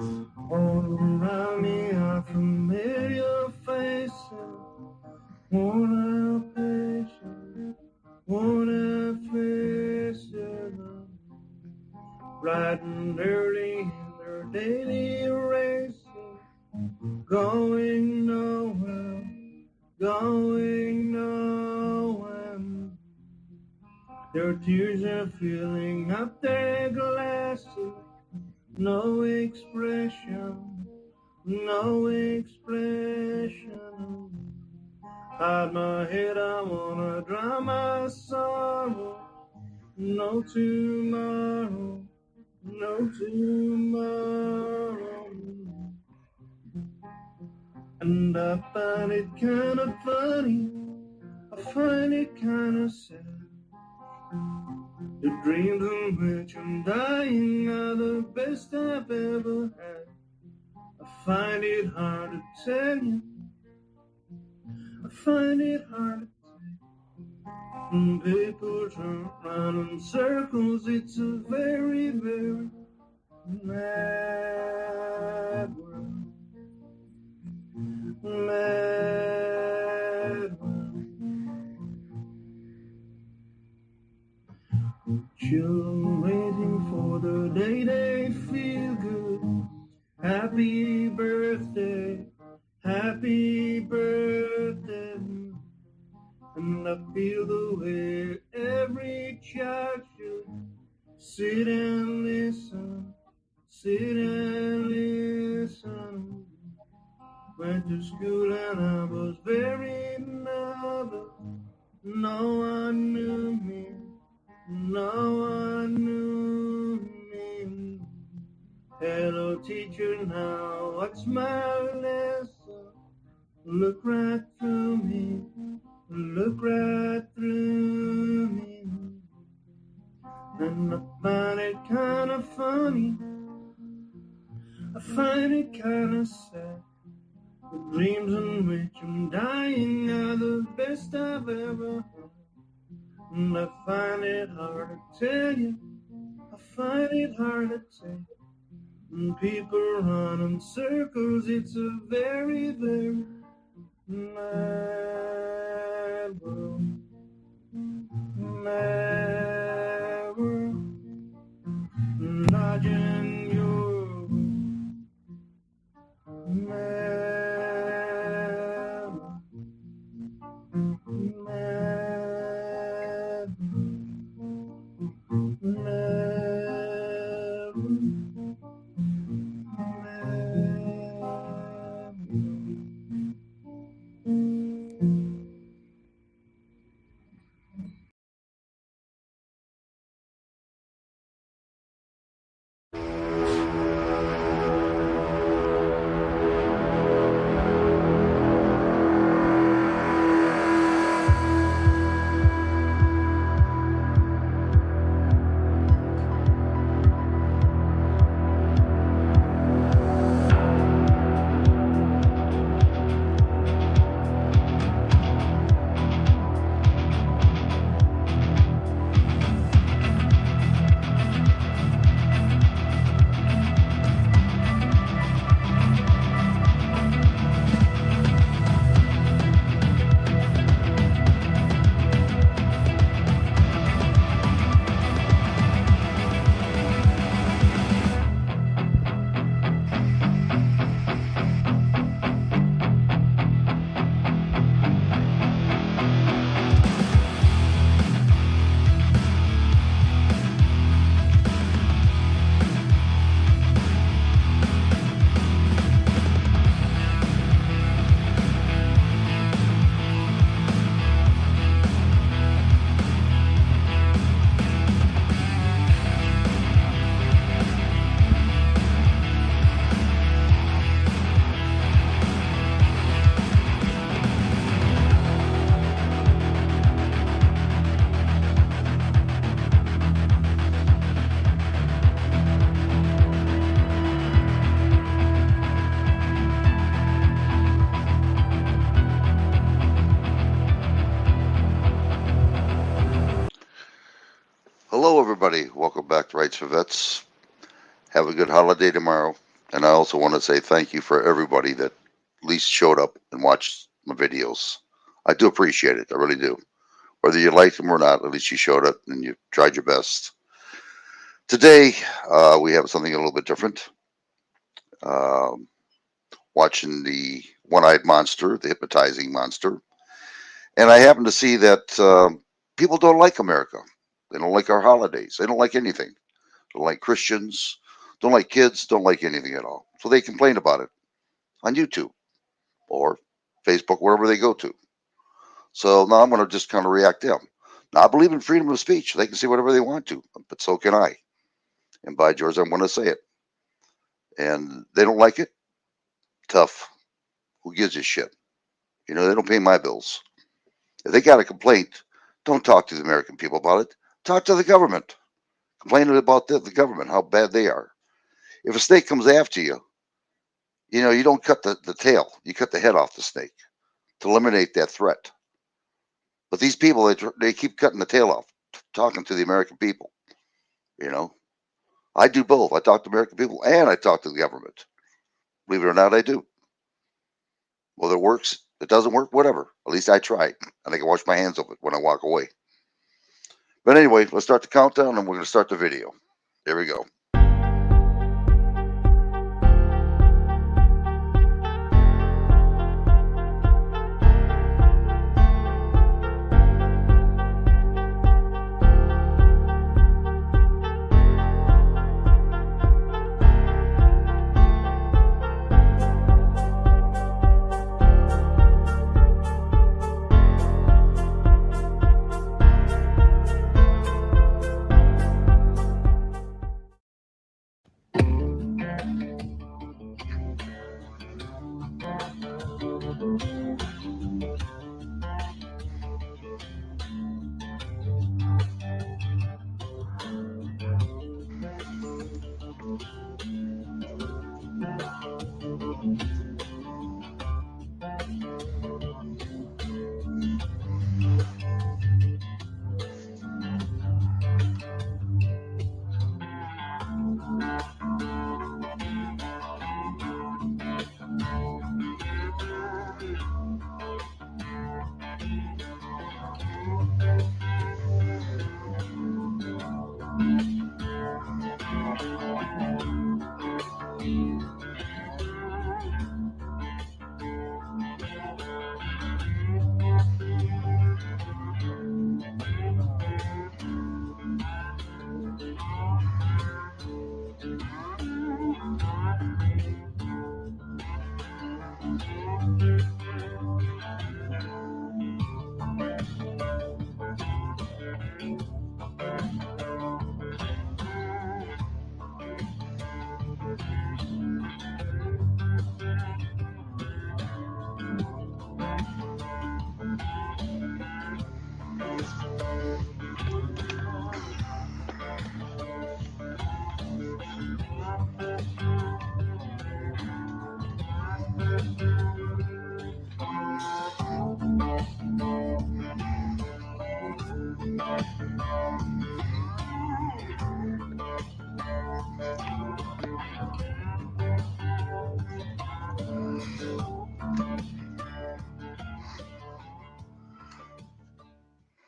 All around me are familiar faces. Worn out patience, worn out faces. Bright and early in their daily races. Going nowhere, going nowhere. Their tears are filling up their glasses. No expression, no expression. Hide my head, I wanna drown my sorrow. No tomorrow, no tomorrow. And I find it kinda funny, I find it kinda sad. The dreams in which I'm dying are the best I've ever had. I find it hard to tell you, I find it hard to say. When people turn round in circles, it's a very, very mad world. Mad world. Children waiting for the day they feel good. Happy birthday, happy birthday. And I feel the way every child should sit and listen, sit and listen. Went to school and I was very nervous. No one knew me, no one knew me. Hello teacher, now what's my lesson? Look right through me, look right through me. And I find it kind of funny, I find it kind of sad. The dreams in which I'm dying are the best I've ever had. And I find it hard to tell you, I find it hard to take. When people run in circles, it's a very, very mad world. Mad world. Imagine your mad. Hello, everybody. Welcome back to Rights for Vets. Have a good holiday tomorrow. And I also want to say thank you for everybody that at least showed up and watched my videos. I do appreciate it. I really do. Whether you liked them or not, at least you showed up and you tried your best. Today, we have something a little bit different. Um, Watching the one-eyed monster, the hypnotizing monster, and I happen to see that people don't like America. They don't like our holidays. They don't like anything. Don't like Christians. Don't like kids. Don't like anything at all. So they complain about it on YouTube or Facebook, wherever they go to. So now I'm going to just kind of react to them. Now I believe in freedom of speech. They can say whatever they want to, but so can I. And by George, I'm going to say it. And they don't like it. Tough. Who gives a shit? You know, they don't pay my bills. If they got a complaint, don't talk to the American people about it. Talk to the government. Complain about the government, how bad they are. If a snake comes after you, you know, you don't cut the tail. You cut the head off the snake to eliminate that threat. But these people, they keep cutting the tail off, talking to the American people. You know, I do both. I talk to American people and I talk to the government. Believe it or not, I do. Whether it works, it doesn't work, whatever. At least I tried. And I can wash my hands of it when I walk away. But anyway, let's start the countdown and we're going to start the video. Here we go.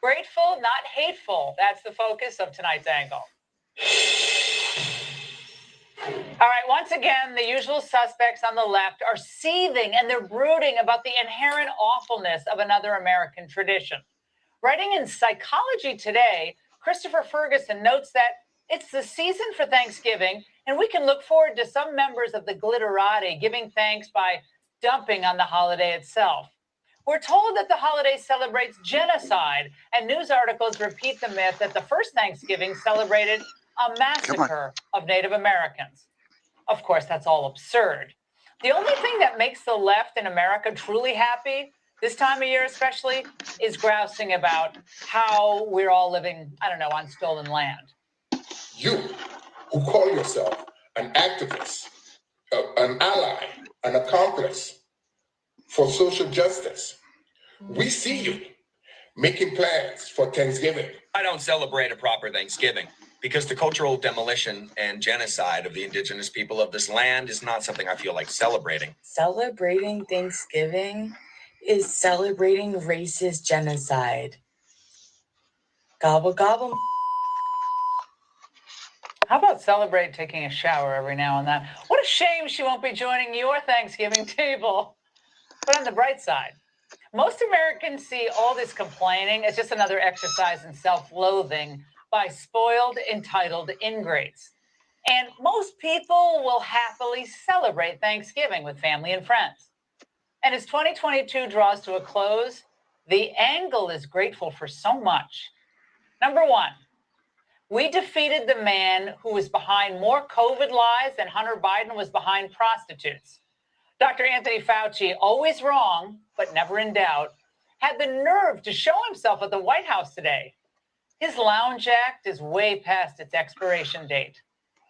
Grateful, not hateful. That's the focus of tonight's angle. All right, once again, the usual suspects on the left are seething and they're brooding about the inherent awfulness of another American tradition. Writing in Psychology Today, Christopher Ferguson notes that it's the season for Thanksgiving, and we can look forward to some members of the glitterati giving thanks by dumping on the holiday itself. We're told that the holiday celebrates genocide, and news articles repeat the myth that the first Thanksgiving celebrated a massacre of Native Americans. Of course, that's all absurd. The only thing that makes the left in America truly happy, this time of year especially, is grousing about how we're all living, I don't know, on stolen land. You, who call yourself an activist, an ally, an accomplice for social justice, we see you making plans for Thanksgiving. I don't celebrate a proper Thanksgiving. because the cultural demolition and genocide of the indigenous people of this land is not something I feel like celebrating. Celebrating Thanksgiving is celebrating racist genocide. Gobble, gobble. How about celebrate taking a shower every now and then? What a shame she won't be joining your Thanksgiving table. But on the bright side, most Americans see all this complaining as just another exercise in self-loathing by spoiled, entitled ingrates. And most people will happily celebrate Thanksgiving with family and friends. And as 2022 draws to a close, the angle is grateful for so much. Number one, we defeated the man who was behind more COVID lies than Hunter Biden was behind prostitutes. Dr. Anthony Fauci, always wrong, but never in doubt, had the nerve to show himself at the White House today. His lounge act is way past its expiration date.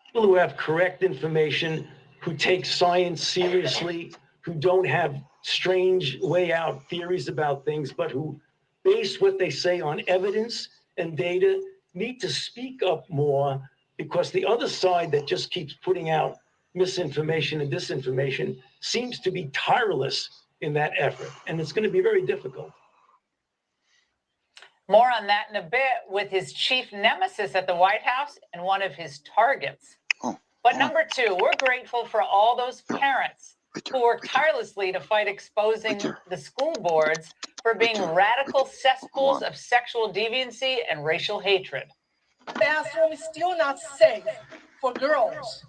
People who have correct information, who take science seriously, who don't have strange way out theories about things, but who base what they say on evidence and data, need to speak up more, because the other side that just keeps putting out misinformation and disinformation seems to be tireless in that effort, and it's going to be very difficult. More on that in a bit with his chief nemesis at the White House and one of his targets. But number two, we're grateful for all those parents who work tirelessly to fight exposing the school boards for being radical cesspools of sexual deviancy and racial hatred. Bathroom is still not safe for girls.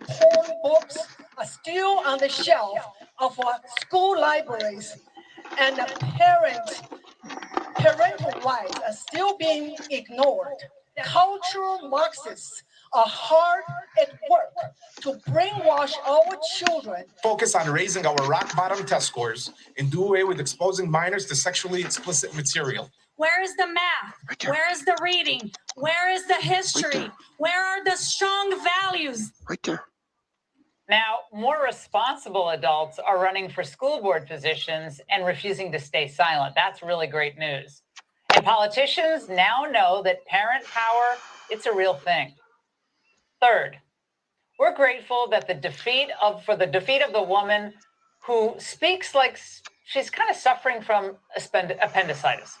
Porn books are still on the shelf of our school libraries, and the parental rights are still being ignored. Cultural Marxists are hard at work to brainwash our children. Focus on raising our rock-bottom test scores and do away with exposing minors to sexually explicit material. Where is the math? Where is the reading? Where is the history? Where are the strong values? Right there. Now, more responsible adults are running for school board positions and refusing to stay silent. That's really great news. And politicians now know that parent power, it's a real thing. Third, we're grateful that for the defeat of the woman who speaks like she's kind of suffering from appendicitis.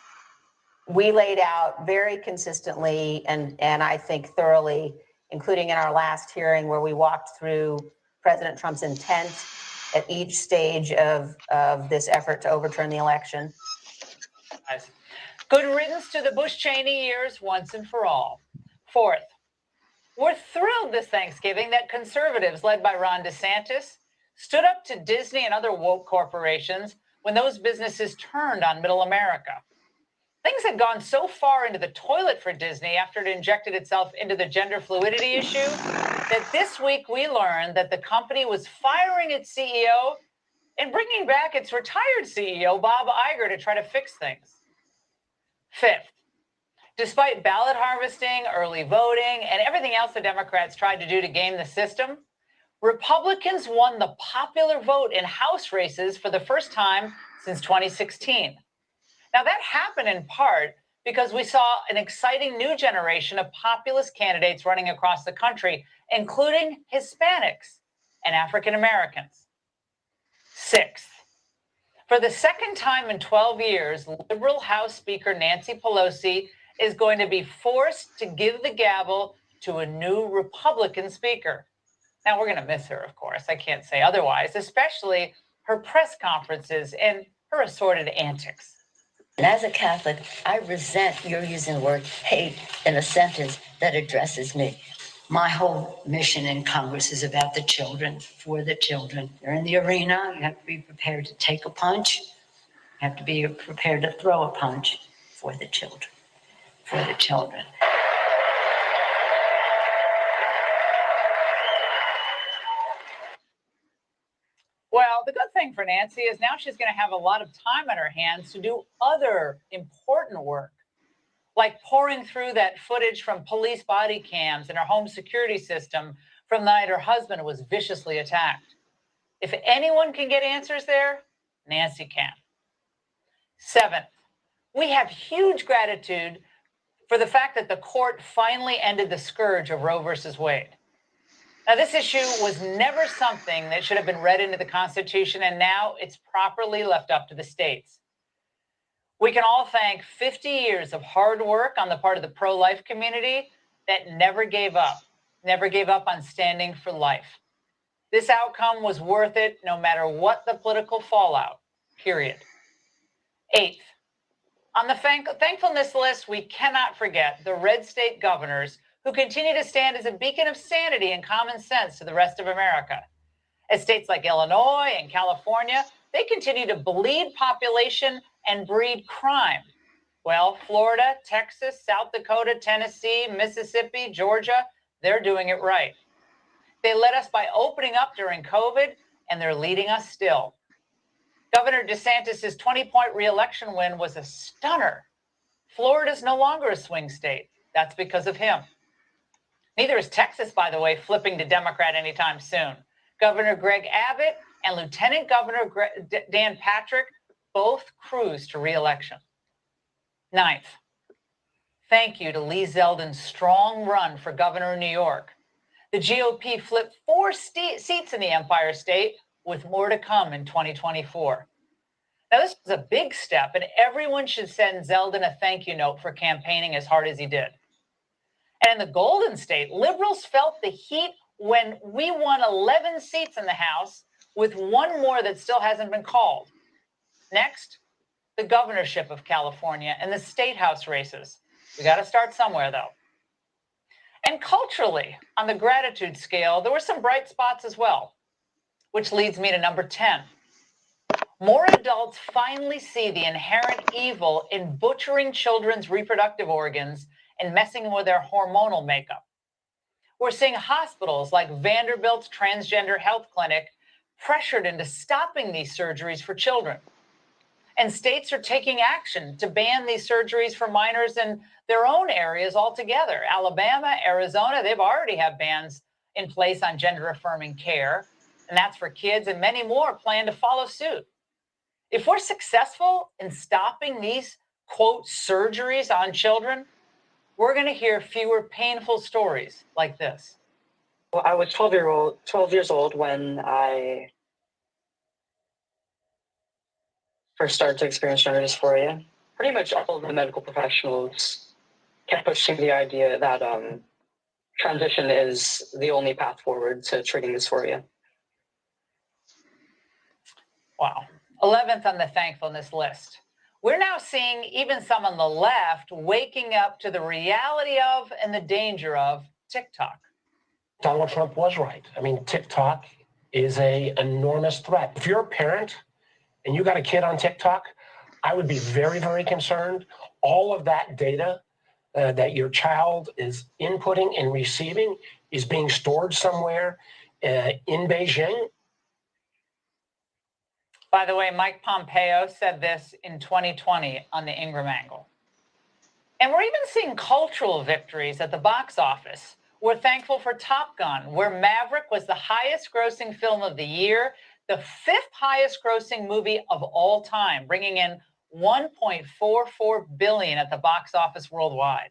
We laid out very consistently and I think thoroughly, including in our last hearing where we walked through President Trump's intent at each stage of this effort to overturn the election. Good riddance to the Bush-Cheney years once and for all. Fourth, we're thrilled this Thanksgiving that conservatives led by Ron DeSantis stood up to Disney and other woke corporations when those businesses turned on middle America. Things had gone so far into the toilet for Disney after it injected itself into the gender fluidity issue that this week we learned that the company was firing its CEO and bringing back its retired CEO, Bob Iger, to try to fix things. Fifth, despite ballot harvesting, early voting, and everything else the Democrats tried to do to game the system, Republicans won the popular vote in House races for the first time since 2016. Now, that happened in part because we saw an exciting new generation of populist candidates running across the country, including Hispanics and African Americans. Sixth, for the second time in 12 years, liberal House Speaker Nancy Pelosi is going to be forced to give the gavel to a new Republican speaker. Now, we're going to miss her, of course. I can't say otherwise, especially her press conferences and her assorted antics. And as a Catholic, I resent your using the word hate in a sentence that addresses me. My whole mission in Congress is about the children, for the children. You're in the arena, you have to be prepared to take a punch. You have to be prepared to throw a punch for the children, for the children. Well, the good thing for Nancy is now she's going to have a lot of time on her hands to do other important work, like pouring through that footage from police body cams in her home security system from the night her husband was viciously attacked. If anyone can get answers there, Nancy can. Seventh, we have huge gratitude for the fact that the court finally ended the scourge of Roe versus Wade. Now, this issue was never something that should have been read into the Constitution, and now it's properly left up to the states. We can all thank 50 years of hard work on the part of the pro-life community that never gave up on standing for life. This outcome was worth it no matter what the political fallout, period. Eighth, on the thankfulness list, we cannot forget the red state governors who continue to stand as a beacon of sanity and common sense to the rest of America. As states like Illinois and California, they continue to bleed population and breed crime. Well, Florida, Texas, South Dakota, Tennessee, Mississippi, Georgia, they're doing it right. They led us by opening up during COVID, and they're leading us still. Governor DeSantis' 20-point re-election win was a stunner. Florida's no longer a swing state. That's because of him. Neither is Texas, by the way, flipping to Democrat anytime soon. Governor Greg Abbott and Lieutenant Governor Dan Patrick both cruised to re-election. Ninth, thank you to Lee Zeldin's strong run for governor of New York. The GOP flipped 4 seats in the Empire State, with more to come in 2024. Now, this was a big step, and everyone should send Zeldin a thank you note for campaigning as hard as he did. And in the Golden State, liberals felt the heat when we won 11 seats in the House, with one more that still hasn't been called. Next, the governorship of California and the state house races. We got to start somewhere, though. And culturally, on the gratitude scale, there were some bright spots as well, which leads me to number 10. More adults finally see the inherent evil in butchering children's reproductive organs and messing with their hormonal makeup. We're seeing hospitals like Vanderbilt's Transgender Health Clinic pressured into stopping these surgeries for children. And states are taking action to ban these surgeries for minors in their own areas altogether. Alabama, Arizona, they've already have bans in place on gender-affirming care, and that's for kids, and many more plan to follow suit. If we're successful in stopping these, quote, surgeries on children, we're going to hear fewer painful stories like this. Well, I was 12 years old when I first started to experience gender dysphoria. Pretty much all of the medical professionals kept pushing the idea that transition is the only path forward to treating dysphoria. Wow. 11th on the thankfulness list. We're now seeing even some on the left waking up to the reality of and the danger of TikTok. Donald Trump was right. I mean, TikTok is an enormous threat. If you're a parent and you got a kid on TikTok, I would be very, very concerned. All of that data that your child is inputting and receiving is being stored somewhere in Beijing. By the way, Mike Pompeo said this in 2020 on the Ingram Angle. And we're even seeing cultural victories at the box office. We're thankful for Top Gun, where Maverick was the highest grossing film of the year, the 5th highest grossing movie of all time, bringing in $1.44 billion at the box office worldwide.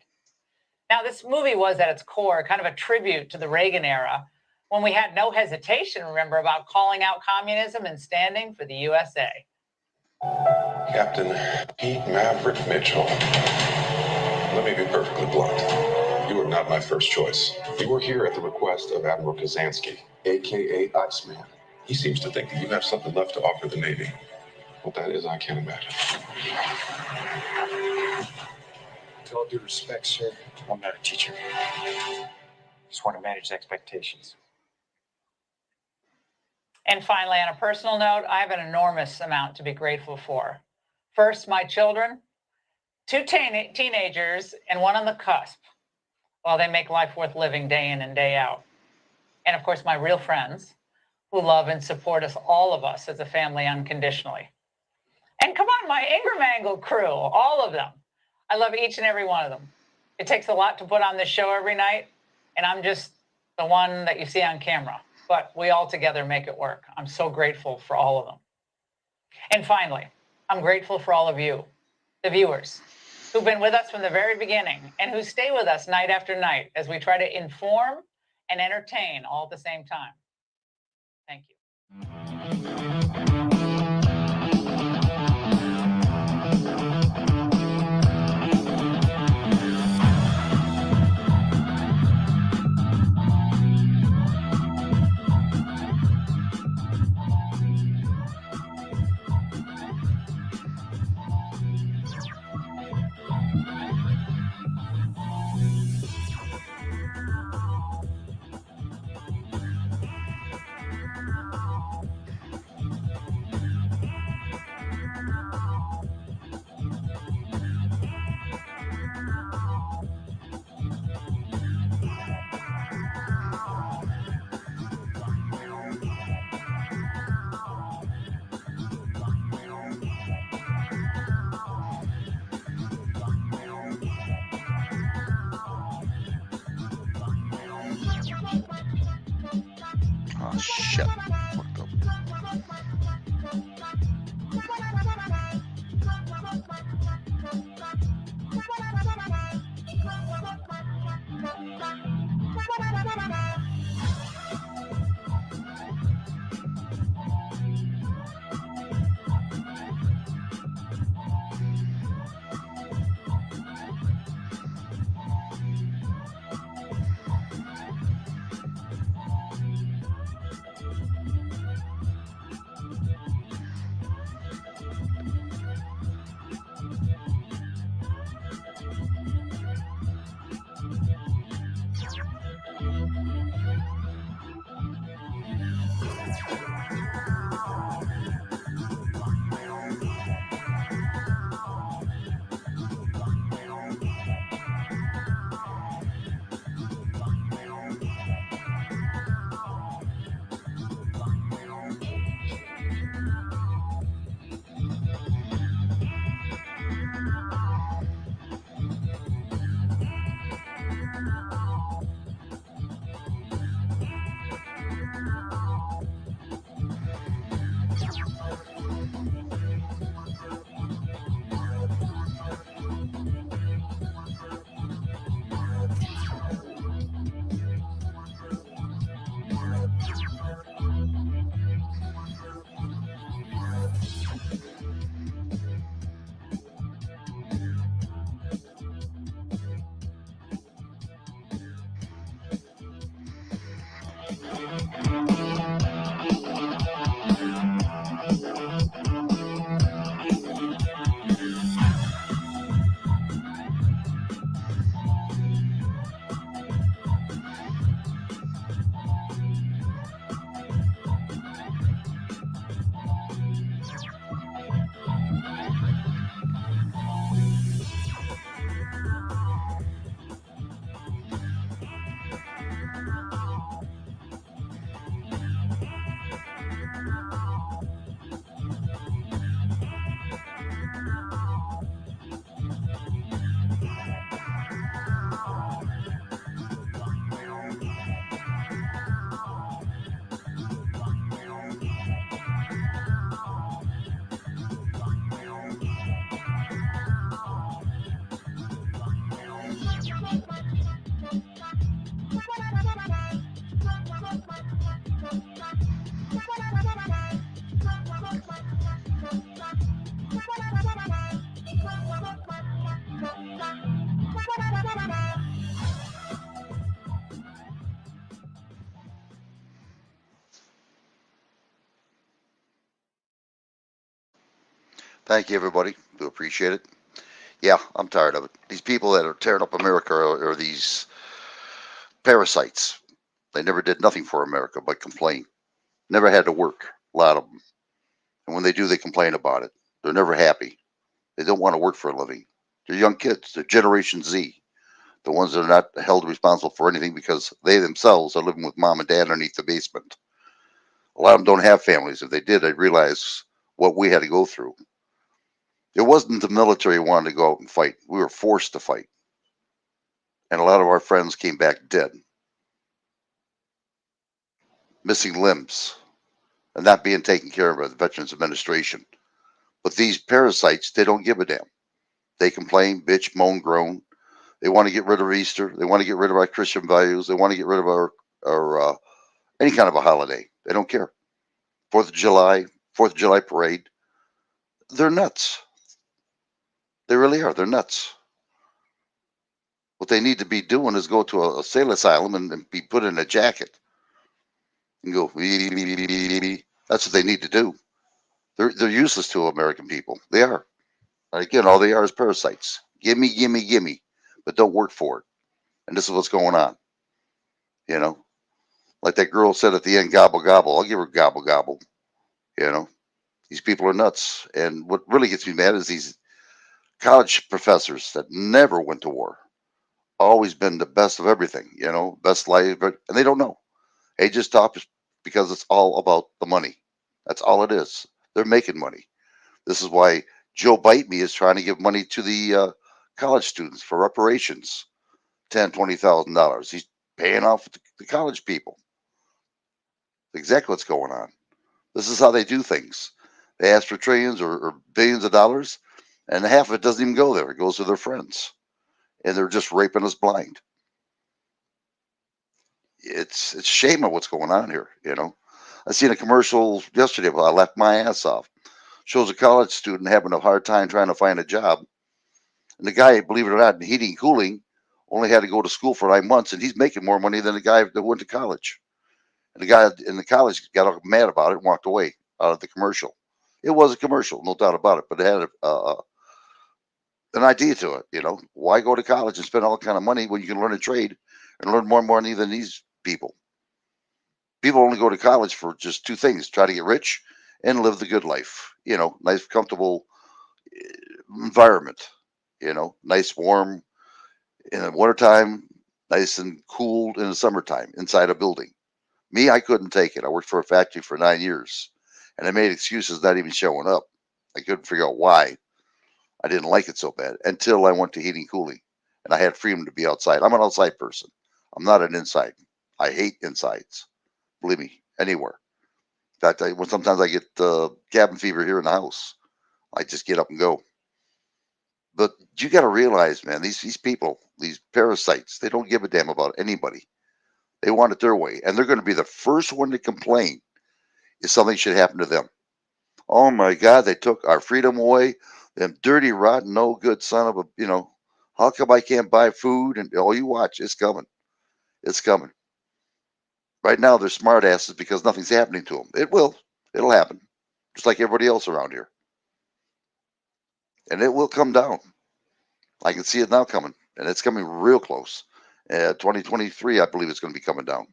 Now, this movie was at its core kind of a tribute to the Reagan era, when we had no hesitation, remember, about calling out communism and standing for the USA. Captain Pete Maverick Mitchell, let me be perfectly blunt. You were not my first choice. You were here at the request of Admiral Kazansky, a.k.a. Iceman. He seems to think that you have something left to offer the Navy. What that is, I can't imagine. With all due respect, sir, I'm not a teacher. Just want to manage expectations. And finally, on a personal note, I have an enormous amount to be grateful for. First, my children, 2 teenagers and 1 on the cusp. Well, they make life worth living day in and day out. And of course, my real friends who love and support us, all of us as a family unconditionally. And come on, my Ingram Angle crew, all of them. I love each and every one of them. It takes a lot to put on this show every night, and I'm just the one that you see on camera. But we all together make it work. I'm so grateful for all of them. And finally, I'm grateful for all of you, the viewers, who've been with us from the very beginning and who stay with us night after night as we try to inform and entertain all at the same time. Thank you. Oh, shit. Fucked up. Thank you, everybody. Do appreciate it. Yeah, I'm tired of it. These people that are tearing up America are these parasites. They never did nothing for America but complain. Never had to work, a lot of them. And when they do, they complain about it. They're never happy. They don't want to work for a living. They're young kids. They're Generation Z. The ones that are not held responsible for anything because they themselves are living with mom and dad underneath the basement. A lot of them don't have families. If they did, I'd realize what we had to go through. It wasn't the military who wanted to go out and fight. We were forced to fight. And a lot of our friends came back dead, missing limbs, and not being taken care of by the Veterans Administration. But these parasites, they don't give a damn. They complain, bitch, moan, groan. They want to get rid of Easter. They want to get rid of our Christian values. They want to get rid of our any kind of a holiday. They don't care. 4th of July, 4th of July parade. They're nuts. They really are. They're nuts. What they need to be doing is go to a sale asylum and be put in a jacket and go. That's what they need to do. They're useless to American people. They are. Again, all they are is parasites. Gimme, gimme, gimme, but don't work for it. And this is what's going on. You know, like that girl said at the end, gobble gobble. I'll give her gobble gobble. You know, these people are nuts. And what really gets me mad is these college professors that never went to war, always been the best of everything. You know, best life, and they don't know. They just talk because it's all about the money. That's all it is. They're making money. This is why Joe Bite Me is trying to give money to the college students for reparations, $10,000, $20,000. He's paying off the college people. Exactly what's going on. This is how they do things. They ask for trillions or billions of dollars, and half of it doesn't even go there. It goes to their friends, and they're just raping us blind. It's a shame of what's going on here. You know, I seen a commercial yesterday. Well, I laughed my ass off. Shows a college student having a hard time trying to find a job. And the guy, believe it or not, in heating and cooling, only had to go to school for 9 months, and he's making more money than the guy that went to college. And the guy in the college got all mad about it and walked away out of the commercial. It was a commercial, no doubt about it, but it had an idea to it. You know, why go to college and spend all kind of money when you can learn a trade and learn more money than these people? People only go to college for just two things: try to get rich and live the good life. You know, nice, comfortable environment. You know, nice, warm in the wintertime, nice and cool in the summertime inside a building. Me, I couldn't take it. I worked for a factory for 9 years, and I made excuses not even showing up. I couldn't figure out why I didn't like it so bad until I went to heating and cooling, and I had freedom to be outside. I'm an outside person. I'm not an inside. I hate insides. Believe me, anywhere. In fact, sometimes I get cabin fever here in the house. I just get up and go. But you got to realize, man, these people, these parasites, they don't give a damn about anybody. They want it their way, and they're going to be the first one to complain if something should happen to them. Oh my God, they took our freedom away. Them dirty, rotten, no good son of a, how come I can't buy food? And oh, you watch, it's coming. It's coming. Right now, they're smart asses because nothing's happening to them. It will. It'll happen, just like everybody else around here. And it will come down. I can see it now coming, and it's coming real close. 2023, I believe it's going to be coming down.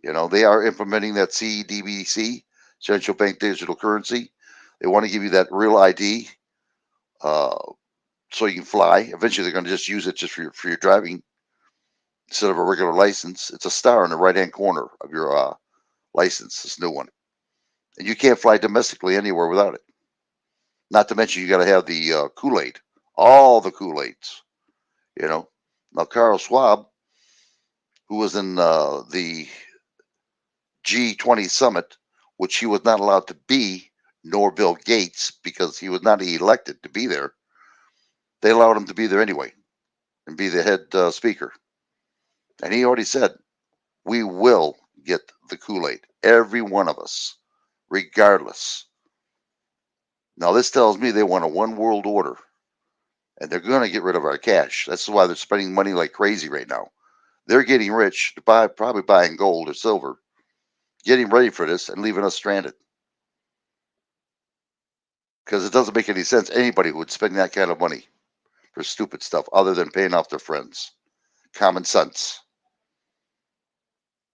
You know, they are implementing that CDBC, central bank digital currency. They want to give you that real ID so you can fly. Eventually, they're going to just use it just for your driving instead of a regular license. It's a star in the right hand corner of your license, this new one. And you can't fly domestically anywhere without it. Not to mention, you got to have the Kool-Aid, all the Kool-Aids. You know, now Carl Schwab, who was in the G20 summit, which he was not allowed to be, nor Bill Gates, because he was not elected to be there. They allowed him to be there anyway and be the head speaker. And he already said, we will get the Kool-Aid, every one of us, regardless. Now, this tells me they want a one world order, and they're going to get rid of our cash. That's why they're spending money like crazy right now. They're getting rich, probably buying gold or silver, getting ready for this and leaving us stranded. Because it doesn't make any sense. Anybody would spend that kind of money for stupid stuff other than paying off their friends. Common sense.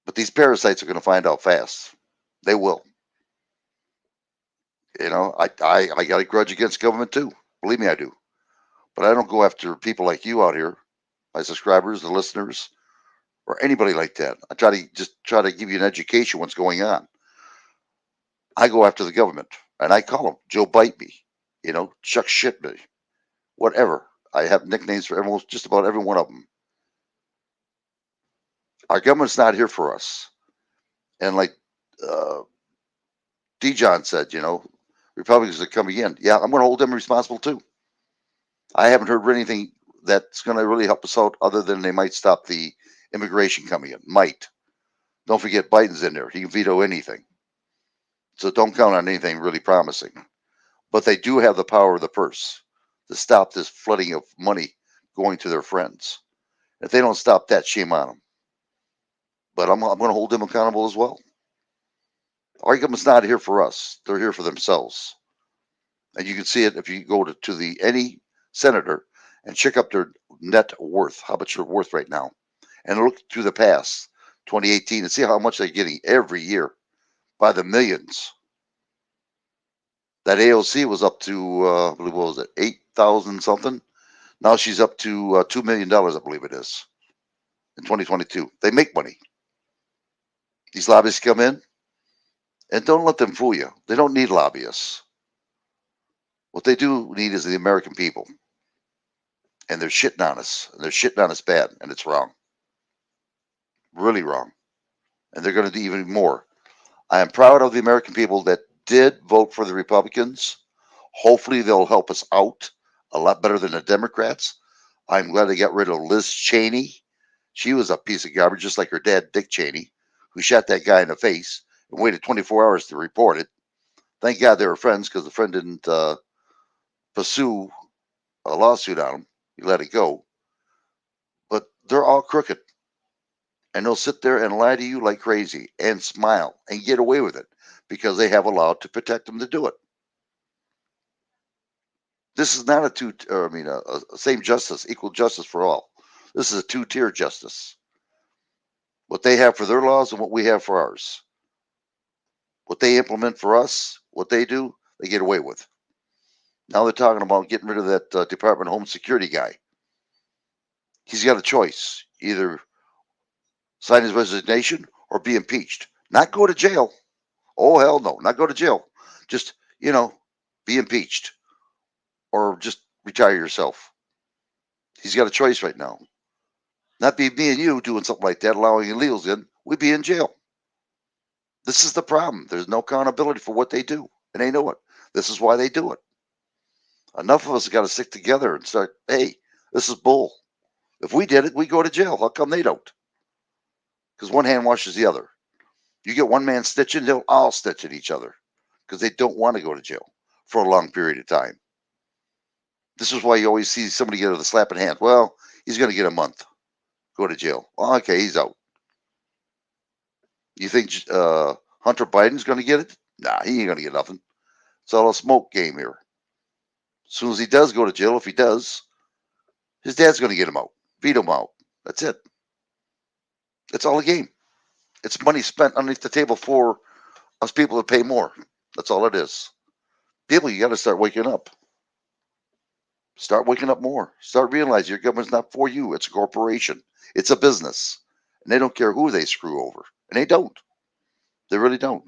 But these parasites are going to find out fast. They will. You know, I got a grudge against government too. Believe me, I do. But I don't go after people like you out here, my subscribers, the listeners, or anybody like that. I try to give you an education what's going on. I go after the government, and I call them Joe Bite Me, Chuck Shit Me, whatever. I have nicknames for almost just about every one of them. Our government's not here for us. And like D. John said, Republicans are coming in. Yeah, I'm going to hold them responsible too. I haven't heard anything that's going to really help us out other than they might stop the immigration coming in. Might. Don't forget Biden's in there. He can veto anything. So don't count on anything really promising. But they do have the power of the purse to stop this flooding of money going to their friends. If they don't stop that, shame on them. But I'm going to hold them accountable as well. Argument's not here for us. They're here for themselves. And you can see it if you go to the any senator and check up their net worth, how much they're worth right now, and look through the past, 2018, and see how much they're getting every year by the millions. That AOC was up to, I believe, what was it, 8,000 something? Now she's up to $2 million, I believe it is, in 2022. They make money. These lobbyists come in, and don't let them fool you. They don't need lobbyists. What they do need is the American people. And they're shitting on us. And they're shitting on us bad. And it's wrong. Really wrong. And they're going to do even more. I am proud of the American people that did vote for the Republicans. Hopefully they'll help us out a lot better than the Democrats. I'm glad they got rid of Liz Cheney. She was a piece of garbage, just like her dad, Dick Cheney, who shot that guy in the face and waited 24 hours to report it. Thank God they were friends, because the friend didn't pursue a lawsuit on him. He let it go. But they're all crooked. And they'll sit there and lie to you like crazy and smile and get away with it because they have a law to protect them to do it. This is not a same justice, equal justice for all. This is a two-tier justice. What they have for their laws and what we have for ours. What they implement for us, what they do, they get away with. Now they're talking about getting rid of that Department of Home Security guy. He's got a choice. Either sign his resignation or be impeached. Not go to jail. Oh, hell no. Not go to jail. Just, be impeached. Or just retire yourself. He's got a choice right now. Not be me and you doing something like that, allowing illegals in. We'd be in jail. This is the problem. There's no accountability for what they do. And they know it. This is why they do it. Enough of us have got to stick together and start, hey, this is bull. If we did it, we go to jail. How come they don't? Because one hand washes the other. You get one man stitching, they'll all stitch at each other because they don't want to go to jail for a long period of time. This is why you always see somebody get a slapping hand. Well, he's going to get a month. Go to jail. Well, okay, he's out. You think Hunter Biden's going to get it? Nah, he ain't going to get nothing. It's all a smoke game here. As soon as he does go to jail, if he does, his dad's going to get him out. Veto him out. That's it. It's all a game. It's money spent underneath the table for us people to pay more. That's all it is. People, you got to start waking up. Start waking up more. Start realizing your government's not for you. It's a corporation. It's a business. And they don't care who they screw over. And they don't. They really don't.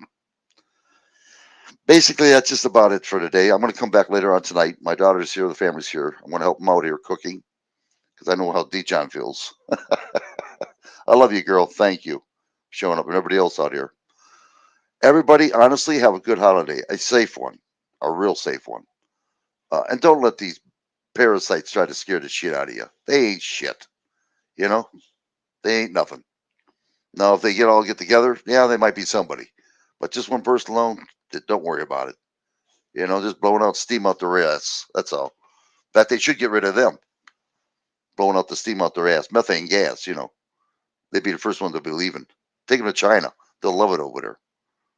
Basically, that's just about it for today. I'm going to come back later on tonight. My daughter's here. The family's here. I'm going to help them out here cooking because I know how D. John feels. I love you, girl. Thank you for showing up, and everybody else out here. Everybody, honestly, have a good holiday. A safe one. A real safe one. And don't let these parasites try to scare the shit out of you. They ain't shit. They ain't nothing. Now, if they all get together, yeah, they might be somebody. But just one person alone, don't worry about it. Just blowing out steam out their ass. That's all. In fact, they should get rid of them. Blowing out the steam out their ass. Methane gas, They'd be the first one to be leaving. Take them to China. They'll love it over there.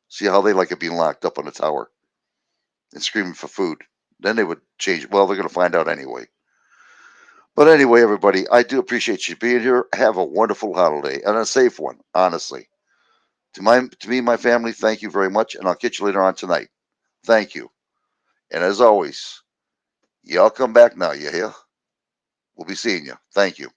See how they like it being locked up on the tower and screaming for food. Then they would change. Well, they're going to find out anyway. But anyway, everybody, I do appreciate you being here. Have a wonderful holiday and a safe one, honestly. To me and my family, thank you very much, and I'll catch you later on tonight. Thank you. And as always, y'all come back now, you hear? We'll be seeing you. Thank you.